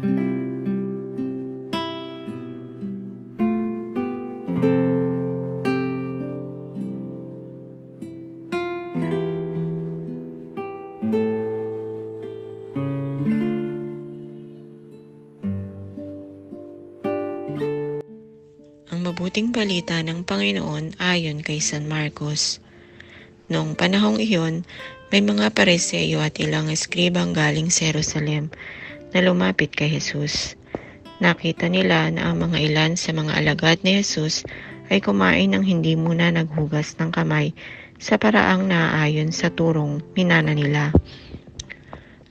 Ang mabuting balita ng Panginoon ayon kay San Marcos. Noong panahong iyon, may mga Pariseo at ilang eskribang galing sa Jerusalem na lumapit kay Jesus. Nakita nila na ang mga ilan sa mga alagad ni Jesus ay kumain ng hindi muna naghugas ng kamay sa paraang naaayon sa turong minana nila.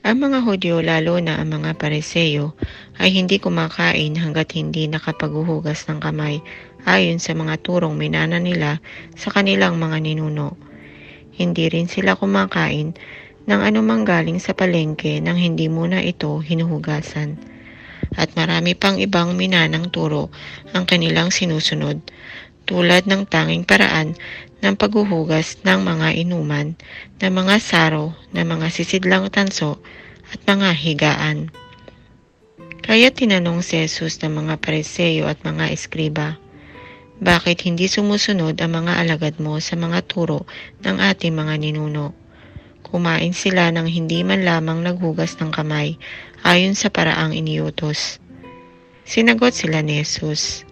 Ang mga Hudyo, lalo na ang mga Pariseo, ay hindi kumakain hanggat hindi nakapaghuhugas ng kamay ayon sa mga turong minana nila sa kanilang mga ninuno. Hindi rin sila kumakain ng anumang galing sa palengke nang hindi muna ito hinuhugasan. At marami pang ibang minanang turo ang kanilang sinusunod, tulad ng tanging paraan ng paghuhugas ng mga inuman, ng mga saro, ng mga sisidlang tanso, at mga higaan. Kaya tinanong si Jesus ng mga Pariseo at mga eskriba, bakit hindi sumusunod ang mga alagad mo sa mga turo ng ating mga ninuno? Kumain sila ng hindi man lamang naghugas ng kamay ayon sa paraang iniutos. Sinagot sila ni Jesus,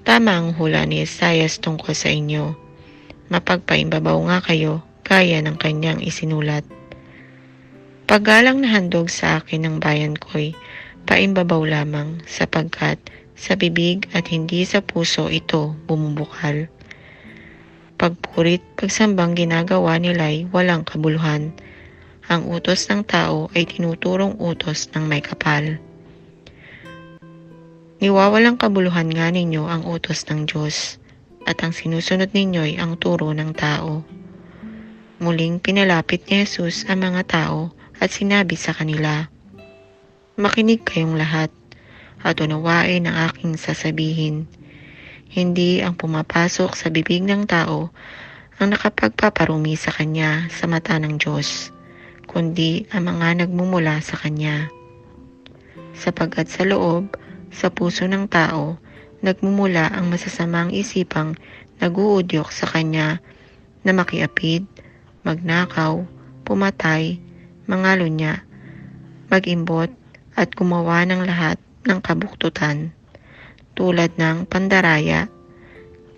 tama ang hula ni Isaias tungkol sa inyo. Mapagpaimbabaw nga kayo, gaya ng kanyang isinulat. Paggalang na handog sa akin ng bayan ko'y paimbabaw lamang, sapagkat sa bibig at hindi sa puso ito bumubukal. Pagpurit, pagsambang ginagawa nila'y walang kabuluhan. Ang utos ng tao ay tinuturong utos ng may kapal. Niwawalang kabuluhan nga ninyo ang utos ng Diyos, at ang sinusunod ninyo'y ang turo ng tao. Muling pinalapit ni Jesus ang mga tao at sinabi sa kanila, makinig kayong lahat at unawain ang aking sasabihin. Hindi ang pumapasok sa bibig ng tao ang nakapagpaparumi sa kanya sa mata ng Diyos, kundi ang mga nagmumula sa kanya. Sapagkat sa loob, sa puso ng tao, nagmumula ang masasamang isipang naguudyok sa kanya na makiapid, magnakaw, pumatay, mangalunya, mag-imbot at gumawa ng lahat ng kabuktutan, tulad ng pandaraya,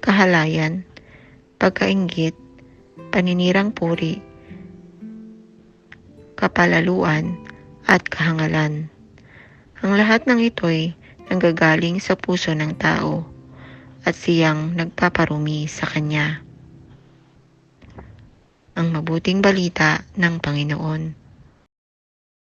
kahalayan, pagkainggit, paninirang puri, kapalaluan, at kahangalan. Ang lahat ng ito'y nanggagaling sa puso ng tao at siyang nagpaparumi sa kanya. Ang mabuting balita ng Panginoon.